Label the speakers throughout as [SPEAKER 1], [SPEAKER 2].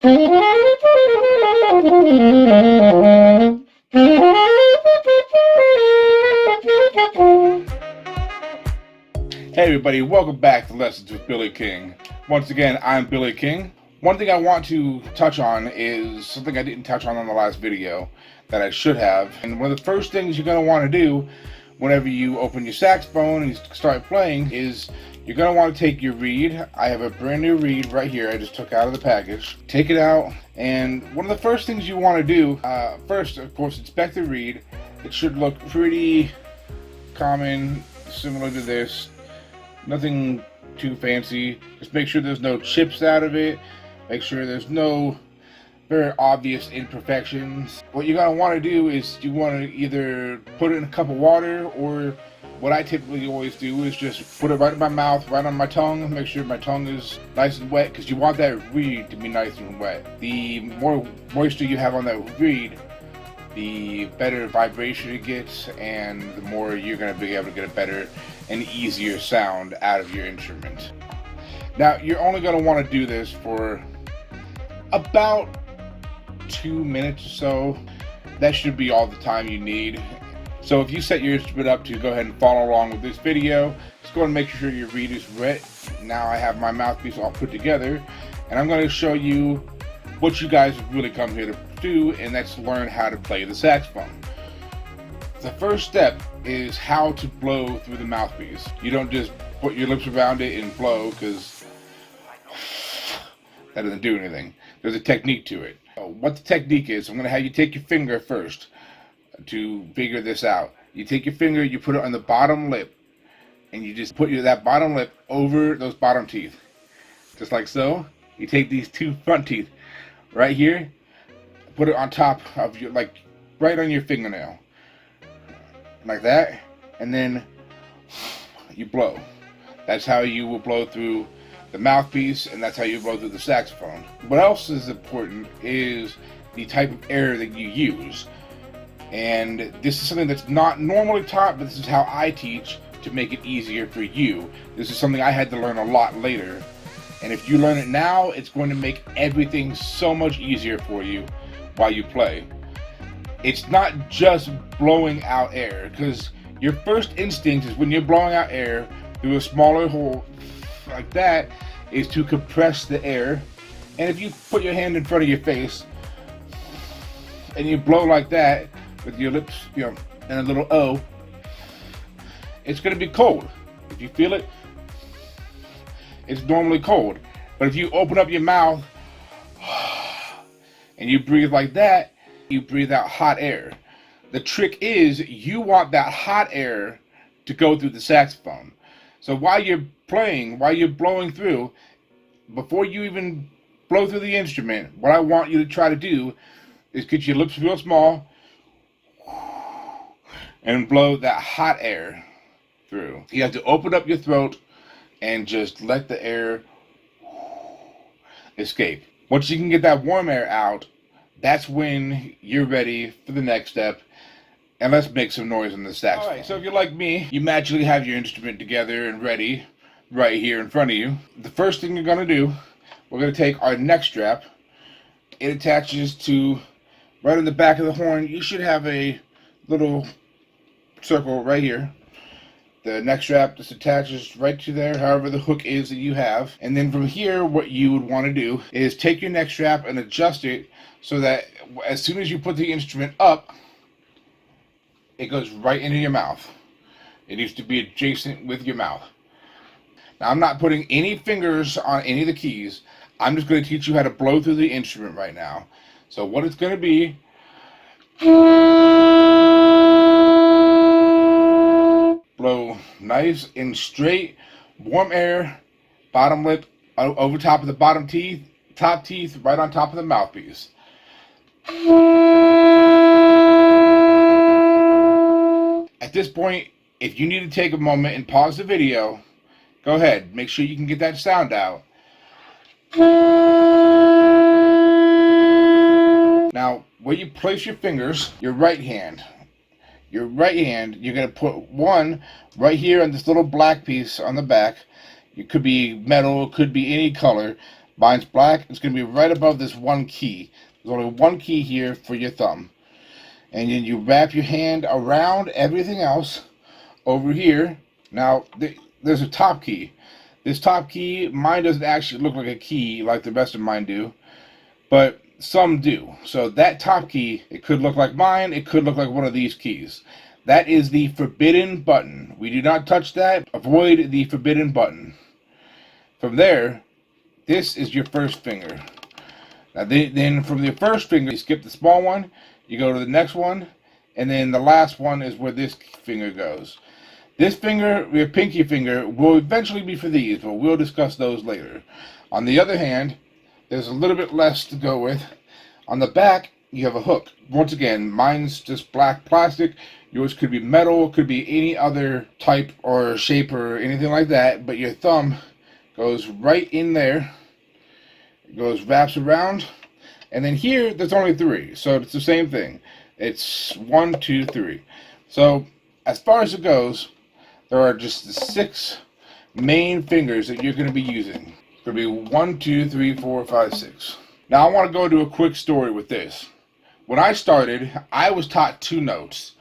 [SPEAKER 1] Hey everybody, welcome back to Lessons with Billy King. Once again, I'm Billy King. One thing I want to touch on is something I didn't touch on the last video that I should have. And one of the first things you're going to want to do whenever you open your saxophone and you start playing is you're going to want to take your reed. I have a brand new reed right here I just took out of the package. Take it out, and one of the first things you want to do, first of course, inspect the reed. It should look pretty common, similar to this. Nothing too fancy. Just make sure there's no chips out of it. Make sure there's no very obvious imperfections. What you're going to want to do is you want to either put it in a cup of water, or what I typically always do is just put it right in my mouth, right on my tongue. Make sure my tongue is nice and wet, because you want that reed to be nice and wet. The more moisture you have on that reed, the better vibration it gets, and the more you're going to be able to get a better and easier sound out of your instrument. Now, you're only going to want to do this for about 2 minutes or so. That should be all the time you need. So if you set your instrument up to go ahead and follow along with this video, just go and make sure your reed is wet. Now I have my mouthpiece all put together, and I'm going to show you what you guys really come here to do, and that's learn how to play the saxophone. The first step is how to blow through the mouthpiece. You don't just put your lips around it and blow, because that doesn't do anything. There's a technique to it. What the technique is, I'm going to have you take your finger first to figure this out. You take your finger, you put it on the bottom lip, and you just put that bottom lip over those bottom teeth, just like so. You take these two front teeth right here, put it on top of your, like right on your fingernail, like that, and then you blow. That's how you will blow through the mouthpiece, and that's how you blow through the saxophone. What else is important is the type of air that you use. And this is something that's not normally taught, but this is how I teach to make it easier for you. This is something I had to learn a lot later. And if you learn it now, it's going to make everything so much easier for you while you play. It's not just blowing out air, because your first instinct is when you're blowing out air through a smaller hole like that is to compress the air. And if you put your hand in front of your face and you blow like that with your lips, and a little O, it's going to be cold. If you feel it, it's normally cold. But if you open up your mouth and you breathe like that, you breathe out hot air. The trick is you want that hot air to go through the saxophone. So while you're playing, while you're blowing through, before you even blow through the instrument, what I want you to try to do is get your lips real small and blow that hot air through. You have to open up your throat and just let the air escape. Once you can get that warm air out, that's when you're ready for the next step. And let's make some noise on the saxophone. Alright, so if you're like me, you magically have your instrument together and ready right here in front of you. The first thing you're going to do, we're going to take our neck strap. It attaches to right on the back of the horn. You should have a little circle right here. The neck strap just attaches right to there, however the hook is that you have. And then from here, what you would want to do is take your neck strap and adjust it so that as soon as you put the instrument up, it goes right into your mouth. It needs to be adjacent with your mouth. Now, I'm not putting any fingers on any of the keys. I'm just going to teach you how to blow through the instrument right now. So what it's going to be, blow nice and straight, warm air, bottom lip over top of the bottom teeth, top teeth right on top of the mouthpiece. At this point, if you need to take a moment and pause the video, go ahead. Make sure you can get that sound out. Now, where you place your fingers, your right hand, you're going to put one right here on this little black piece on the back. It could be metal, it could be any color, Mine's black. It's going to be right above this one key. There's only one key here for your thumb. And then you wrap your hand around everything else over here. Now, there's a top key. This top key, mine doesn't actually look like a key like the rest of mine do, but some do. So that top key, it could look like mine, it could look like one of these keys. That is the forbidden button. We do not touch that. Avoid the forbidden button. From there, this is your first finger. Now then from your first finger, you skip the small one, you go to the next one, and then the last one is where this finger goes. This finger, your pinky finger, will eventually be for these, but we'll discuss those later. On the other hand, there's a little bit less to go with. On the back, you have a hook. Once again, mine's just black plastic. Yours could be metal, could be any other type or shape or anything like that, but your thumb goes right in there. It goes, wraps around, and then here, there's only 3, so it's the same thing. It's 1, 2, 3. So, as far as it goes, there are just the 6 main fingers that you're going to be using. It's going to be 1, 2, 3, 4, 5, 6. Now I want to go to a quick story with this. When I started, I was taught 2 notes.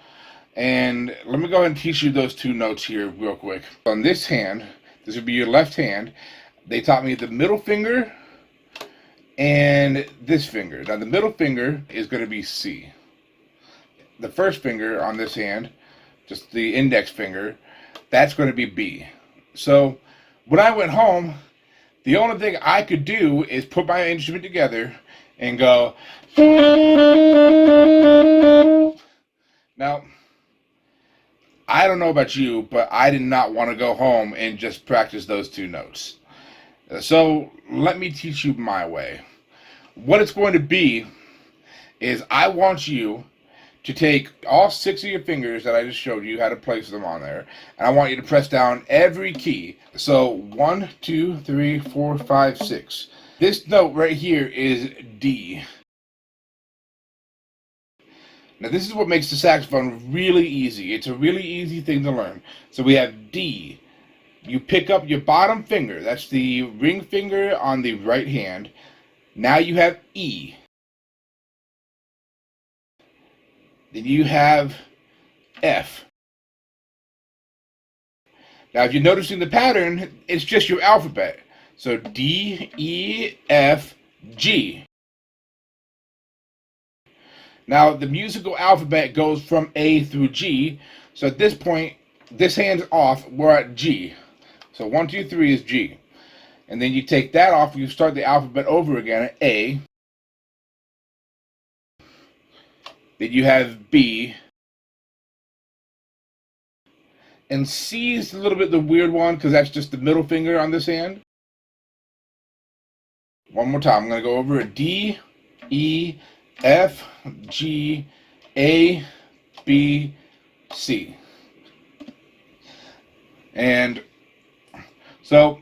[SPEAKER 1] And let me go ahead and teach you those 2 notes here real quick. On this hand, this would be your left hand, they taught me the middle finger and this finger. Now the middle finger is going to be C. The first finger on this hand, just the index finger, that's going to be B. So when I went home, the only thing I could do is put my instrument together and go. Now, I don't know about you, but I did not want to go home and just practice those 2 notes. So let me teach you my way. What it's going to be is I want you to take all 6 of your fingers that I just showed you how to place them on there, and I want you to press down every key. So 1, 2, 3, 4, 5, 6. This note right here is D. Now this is what makes the saxophone really easy. It's a really easy thing to learn. So we have D. You pick up your bottom finger. That's the ring finger on the right hand. Now you have E. Then you have F. Now if you're noticing the pattern, it's just your alphabet. So D, E, F, G. Now the musical alphabet goes from A through G. So at this point, this hand's off, we're at G. So 1, 2, 3 is G. And then you take that off, you start the alphabet over again at A. Then you have B. And C is a little bit the weird one because that's just the middle finger on this hand. One more time. I'm going to go over it. D, E, F, G, A, B, C. And so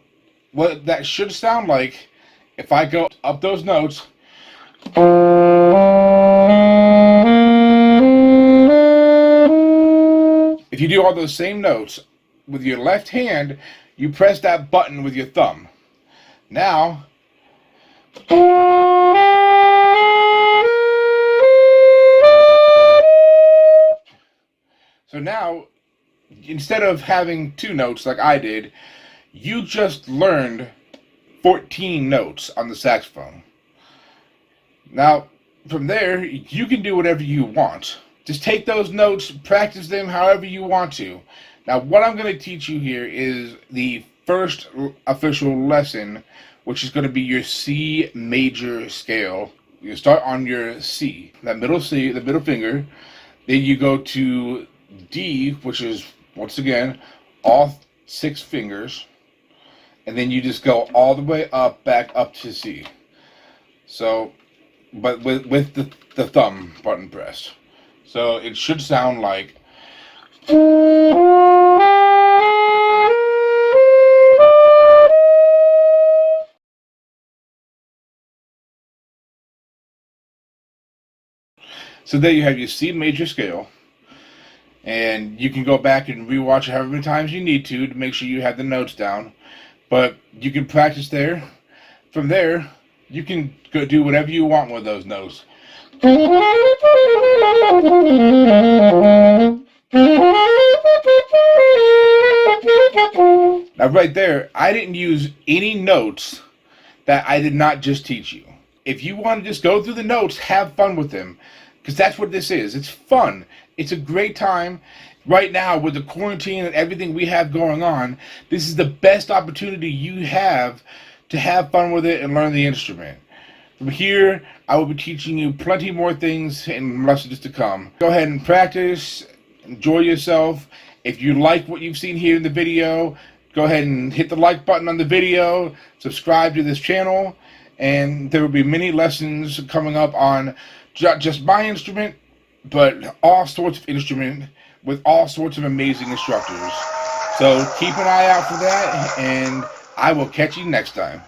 [SPEAKER 1] what that should sound like if I go up those notes. If you do all those same notes with your left hand, you press that button with your thumb. Now, so now, instead of having 2 notes like I did, you just learned 14 notes on the saxophone. Now, from there, you can do whatever you want. Just take those notes, practice them however you want to. Now, what I'm going to teach you here is the first official lesson, which is going to be your C major scale. You start on your C, that middle C, the middle finger. Then you go to D, which is, once again, all 6 fingers. And then you just go all the way up, back up to C. So, but with the thumb button pressed. So it should sound like. So there you have your C major scale. And you can go back and rewatch it however many times you need to make sure you have the notes down. But you can practice there. From there, You can go do whatever you want with those notes. Now right there, I didn't use any notes that I did not just teach you. If you want to just go through the notes, have fun with them, because that's what this is. It's fun. It's a great time. Right now, with the quarantine and everything we have going on, this is the best opportunity you have to have fun with it and learn the instrument. From here, I will be teaching you plenty more things in lessons to come. Go ahead and practice. Enjoy yourself. If you like what you've seen here in the video, go ahead and hit the like button on the video, subscribe to this channel, and there will be many lessons coming up on not just my instrument, but all sorts of instrument with all sorts of amazing instructors. So keep an eye out for that, and I will catch you next time.